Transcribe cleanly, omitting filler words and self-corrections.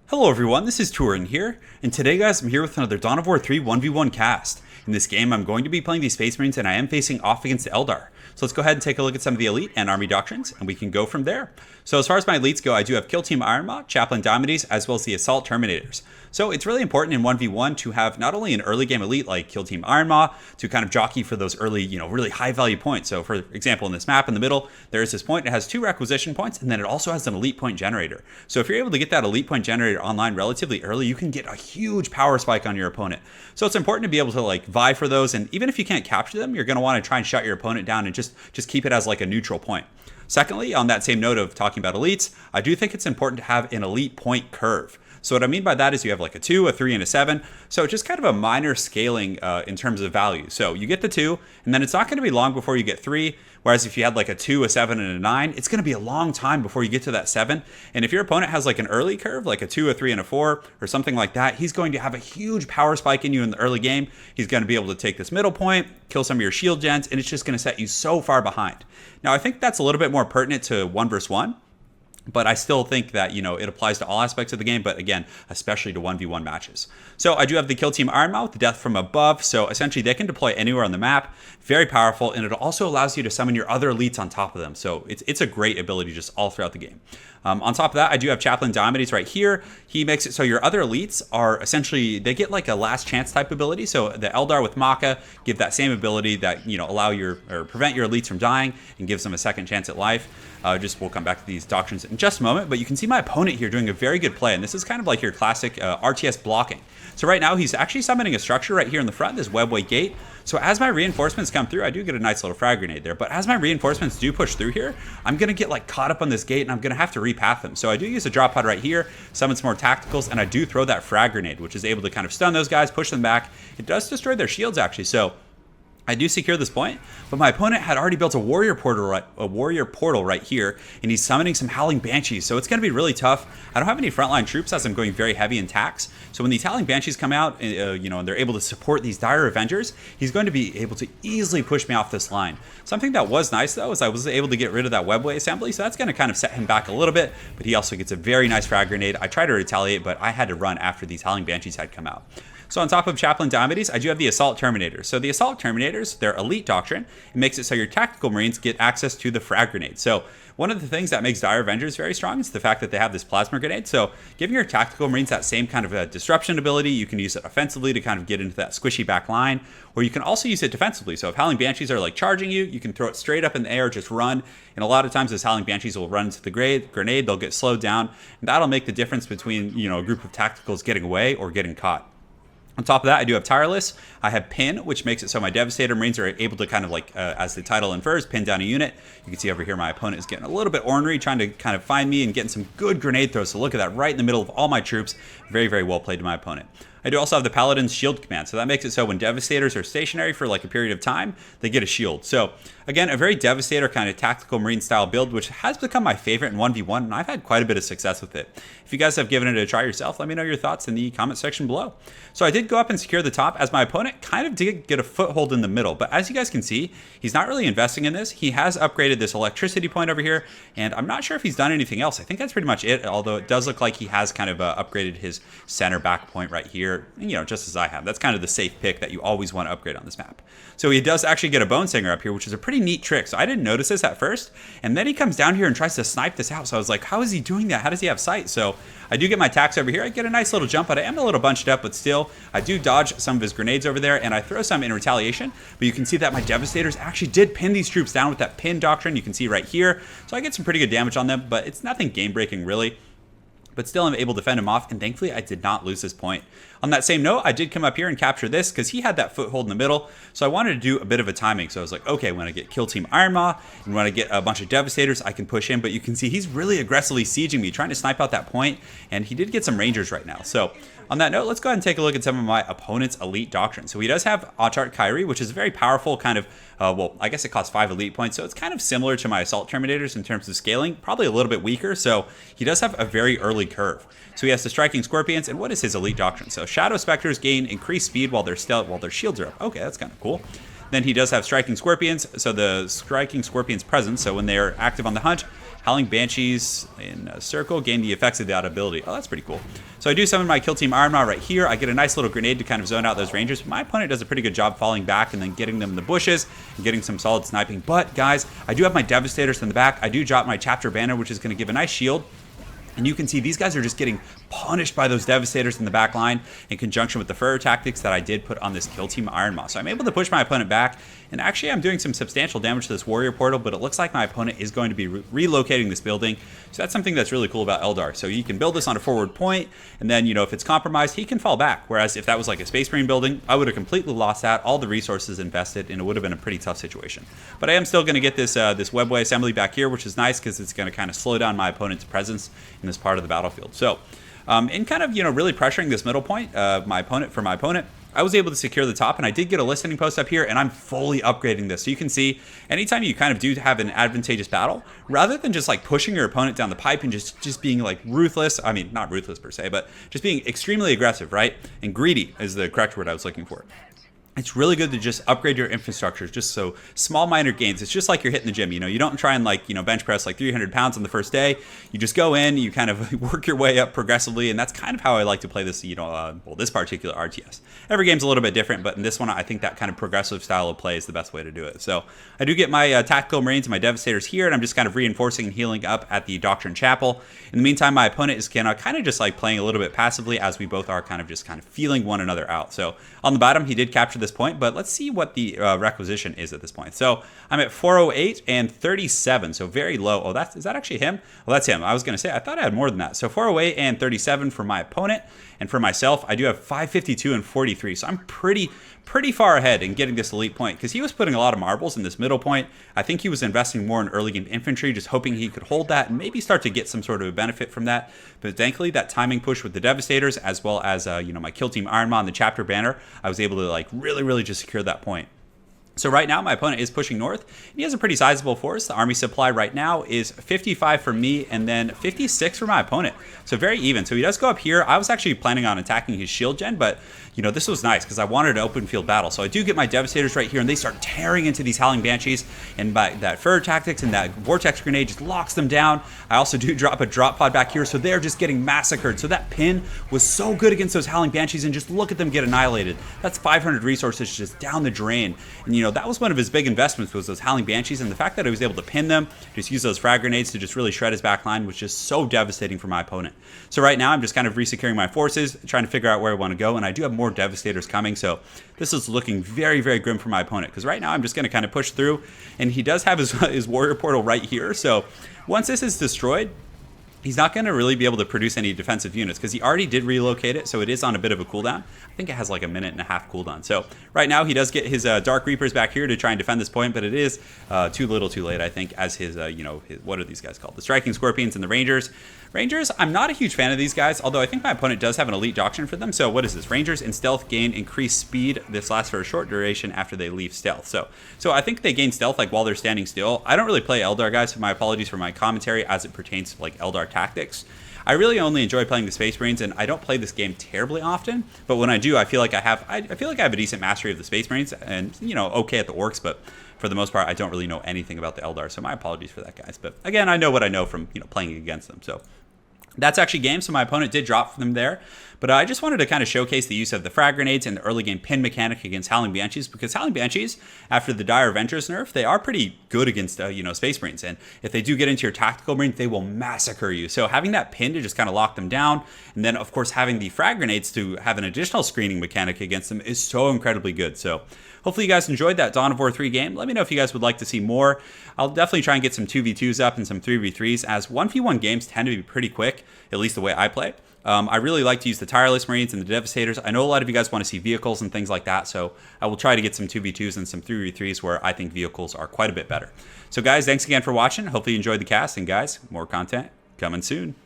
Hello everyone, this is Turin here, and today guys I'm here with another Dawn of War 3 1v1 cast. In this game I'm going to be playing the Space Marines and I am facing off against the Eldar. So let's go ahead and take a look at some of the Elite and Army Doctrines, and we can go from there. So as far as my Elites go, I do have Kill Team Ironmaw, Chaplain Diomedes, as well as the Assault Terminators. So it's really important in 1v1 to have not only an early game Elite like Kill Team Ironmaw to kind of jockey for those early, really high value points. So for example, in this map in the middle, there is this point, it has 2 requisition points, and then it also has an Elite point generator. So if you're able to get that Elite point generator online relatively early, you can get a huge power spike on your opponent. So it's important to be able to like vie for those, and even if you can't capture them, you're going to want to try and shut your opponent down and just keep it as like a neutral point. Secondly, on that same note of talking about elites, I do think it's important to have an elite point curve. So what I mean by that is you have like a 2, a 3, and a 7. So just kind of a minor scaling in terms of value. So you get the 2, and then it's not going to be long before you get 3. Whereas if you had like a 2, a 7, and a 9, it's going to be a long time before you get to that 7. And if your opponent has like an early curve, like a 2, a 3, and a 4, or something like that, he's going to have a huge power spike in you in the early game. He's going to be able to take this middle point, kill some of your shield gens, and it's just going to set you so far behind. Now, I think that's a little bit more pertinent to 1 versus 1. But I still think that, it applies to all aspects of the game, but again, especially to 1v1 matches. So I do have the Kill Team Ironmaw with the Death from Above. So essentially they can deploy anywhere on the map. Very powerful, and it also allows you to summon your other elites on top of them. So it's a great ability just all throughout the game. On top of that, I do have Chaplain Diomedes right here. He makes it so your other elites are essentially, they get like a last chance type ability. So the Eldar with Maka give that same ability that, allow or prevent your elites from dying and gives them a second chance at life. We'll come back to these doctrines in just a moment, but you can see my opponent here doing a very good play, and this is kind of like your classic RTS blocking. So right now he's actually summoning a structure right here in the front, this webway gate. So as my reinforcements come through, I do get a nice little frag grenade there, but as my reinforcements do push through here, I'm going to get like caught up on this gate and I'm going to have to repath them. So I do use a drop pod right here, summon some more tacticals, and I do throw that frag grenade, which is able to kind of stun those guys, push them back. It does destroy their shields actually, so I do secure this point, but my opponent had already built a warrior portal right here, and he's summoning some Howling Banshees, so it's going to be really tough. I don't have any frontline troops as I'm going very heavy in tax, so when these Howling Banshees come out, and they're able to support these dire Avengers, he's going to be able to easily push me off this line. Something that was nice, though, is I was able to get rid of that webway assembly, so that's going to kind of set him back a little bit, but he also gets a very nice frag grenade. I tried to retaliate, but I had to run after these Howling Banshees had come out. So on top of Chaplain Diomedes, I do have the Assault Terminators. So the Assault Terminators, their elite doctrine, it makes it so your tactical Marines get access to the frag grenade. So one of the things that makes Dire Avengers very strong is the fact that they have this plasma grenade. So giving your tactical Marines that same kind of a disruption ability, you can use it offensively to kind of get into that squishy back line, or you can also use it defensively. So if Howling Banshees are like charging you, you can throw it straight up in the air, just run. And a lot of times those Howling Banshees will run into the grenade, they'll get slowed down, and that'll make the difference between, a group of tacticals getting away or getting caught. On top of that, I do have Tireless. I have Pin, which makes it so my Devastator Marines are able to kind of like, as the title infers, pin down a unit. You can see over here my opponent is getting a little bit ornery, trying to kind of find me and getting some good grenade throws. So look at that, right in the middle of all my troops. Very, very well played to my opponent. I do also have the Paladin's Shield Command, so that makes it so when Devastators are stationary for like a period of time, they get a shield. So again, a very Devastator kind of tactical Marine style build, which has become my favorite in 1v1, and I've had quite a bit of success with it. If you guys have given it a try yourself, let me know your thoughts in the comment section below. So I did go up and secure the top, as my opponent kind of did get a foothold in the middle, but as you guys can see, he's not really investing in this. He has upgraded this electricity point over here, and I'm not sure if he's done anything else. I think that's pretty much it, although it does look like he has kind of upgraded his center back point right here, just as I have. That's kind of the safe pick that you always want to upgrade on this map. So he does actually get a Bone Singer up here, which is a pretty neat trick. So I didn't notice this at first, and then he comes down here and tries to snipe this out. So I was like, how is he doing that? How does he have sight? So I do get my tax over here. I get a nice little jump, but I am a little bunched up, but still, I do dodge some of his grenades over there, and I throw some in retaliation. But you can see that my Devastators actually did pin these troops down with that pin doctrine. You can see right here. So I get some pretty good damage on them, but it's nothing game-breaking really. But still I'm able to fend him off, and thankfully I did not lose this point. On that same note, I did come up here and capture this because he had that foothold in the middle, so I wanted to do a bit of a timing. So I was like, okay, when I get Kill Team Ironmaw, and when I get a bunch of Devastators, I can push in, but you can see he's really aggressively sieging me, trying to snipe out that point, and he did get some Rangers right now. So on that note, let's go ahead and take a look at some of my opponent's elite doctrine. So he does have Auchart Kyrie, which is a very powerful kind of, I guess it costs 5 elite points, so it's kind of similar to my Assault Terminators in terms of scaling, probably a little bit weaker, so he does have a very early curve. So he has the Striking Scorpions, and what is his elite doctrine? So Shadow Specters gain increased speed while their shields are up. Okay, that's kind of cool. Then he does have Striking Scorpions, so the Striking Scorpions presence, so when they're active on the hunt, Howling Banshees in a circle gain the effects of that ability. Oh, that's pretty cool. So I do summon my Kill Team Iron Maw right here. I get a nice little grenade to kind of zone out those Rangers. My opponent does a pretty good job falling back and then getting them in the bushes and getting some solid sniping. But guys, I do have my Devastators in the back. I do drop my Chapter Banner, which is going to give a nice shield. And you can see these guys are just getting punished by those Devastators in the back line in conjunction with the Furrow tactics that I did put on this Kill Team Iron Maw. So I'm able to push my opponent back, and actually I'm doing some substantial damage to this Warrior Portal, but it looks like my opponent is going to be relocating this building. So that's something that's really cool about Eldar. So you can build this on a forward point, and then, you know, if it's compromised, he can fall back. Whereas if that was like a Space Marine building, I would have completely lost that, all the resources invested, and it would have been a pretty tough situation. But I am still going to get this this webway assembly back here, which is nice because it's going to kind of slow down my opponent's presence in this part of the battlefield. So in kind of, you know, really pressuring this middle point, my opponent, I was able to secure the top, and I did get a listening post up here, and I'm fully upgrading this. So you can see, anytime you kind of do have an advantageous battle, rather than just like pushing your opponent down the pipe and just being like ruthless, I mean, not ruthless per se, but just being extremely aggressive, right? And greedy is the correct word I was looking for. It's really good to just upgrade your infrastructure, just so small minor gains. It's just like you're hitting the gym, you know, you don't try and like, you know, bench press like 300 pounds on the first day. You just go in, you kind of work your way up progressively. And that's kind of how I like to play this, you know, well, this particular RTS. Every game's a little bit different, but in this one, I think that kind of progressive style of play is the best way to do it. So I do get my Tactical Marines and my Devastators here, and I'm just kind of reinforcing and healing up at the Doctrine Chapel. In the meantime, my opponent is kind of just like playing a little bit passively, as we both are kind of feeling one another out. So on the bottom, he did capture this point, but let's see what the requisition is at this point. So I'm at 408 and 37, so very low. Oh, is that actually him? Well, that's him. I was going to say, I thought I had more than that. So 408 and 37 for my opponent, and for myself, I do have 552 and 43. So I'm pretty far ahead in getting this elite point, because he was putting a lot of marbles in this middle point. I think he was investing more in early game infantry, just hoping he could hold that and maybe start to get some sort of a benefit from that. But thankfully, that timing push with the Devastators, as well as you know, my Kill Team Iron Maw and the Chapter Banner, I was able to like really just secure that point. So right now, my opponent is pushing north, and he has a pretty sizable force. The army supply right now is 55 for me, and then 56 for my opponent. So very even. So he does go up here. I was actually planning on attacking his shield gen, but, you know, this was nice because I wanted an open field battle. So I do get my Devastators right here, and they start tearing into these Howling Banshees, and by that Fur Tactics and that Vortex Grenade just locks them down. I also do drop a drop pod back here, so they're just getting massacred. So that pin was so good against those Howling Banshees, and just look at them get annihilated. That's 500 resources just down the drain. And, you know, that was one of his big investments, was those Howling Banshees, and the fact that I was able to pin them, just use those frag grenades to just really shred his back line, was just so devastating for my opponent. So right now I'm just kind of resecuring my forces, trying to figure out where I want to go, and I do have more Devastators coming, so this is looking very grim for my opponent, because right now I'm just going to kind of push through, and he does have his Warrior Portal right here. So once this is destroyed, he's not going to really be able to produce any defensive units, because he already did relocate it, so it is on a bit of a cooldown. I think it has like a 1.5 minute cooldown. So right now he does get his Dark Reapers back here to try and defend this point, but it is too little too late, I think, as his, you know, what are these guys called? The Striking Scorpions and the Rangers. Rangers, I'm not a huge fan of these guys, although I think my opponent does have an elite doctrine for them. So what is this? Rangers in stealth gain increased speed. This lasts for a short duration after they leave stealth. So I think they gain stealth like while they're standing still. I don't really play Eldar, guys, so my apologies for my commentary as it pertains to like Eldar tactics. I really only enjoy playing the Space Marines, and I don't play this game terribly often. But when I do, I feel like I have a decent mastery of the Space Marines, and, you know, okay at the Orcs, but for the most part, I don't really know anything about the Eldar. So my apologies for that, guys. But again, I know what I know from, you know, playing against them. So that's actually game, so my opponent did drop from them there. But I just wanted to kind of showcase the use of the frag grenades and the early game pin mechanic against Howling Banshees, because Howling Banshees, after the Dire Avengers nerf, they are pretty good against, you know, Space Marines. And if they do get into your Tactical Marine, they will massacre you. So having that pin to just kind of lock them down, and then, of course, having the frag grenades to have an additional screening mechanic against them is so incredibly good. So hopefully you guys enjoyed that Dawn of War 3 game. Let me know if you guys would like to see more. I'll definitely try and get some 2v2s up and some 3v3s, as 1v1 games tend to be pretty quick, at least the way I play. I really like to use the Tireless Marines and the Devastators. I know a lot of you guys want to see vehicles and things like that, so I will try to get some 2v2s and some 3v3s where I think vehicles are quite a bit better. So guys, thanks again for watching. Hopefully you enjoyed the cast, and guys, more content coming soon.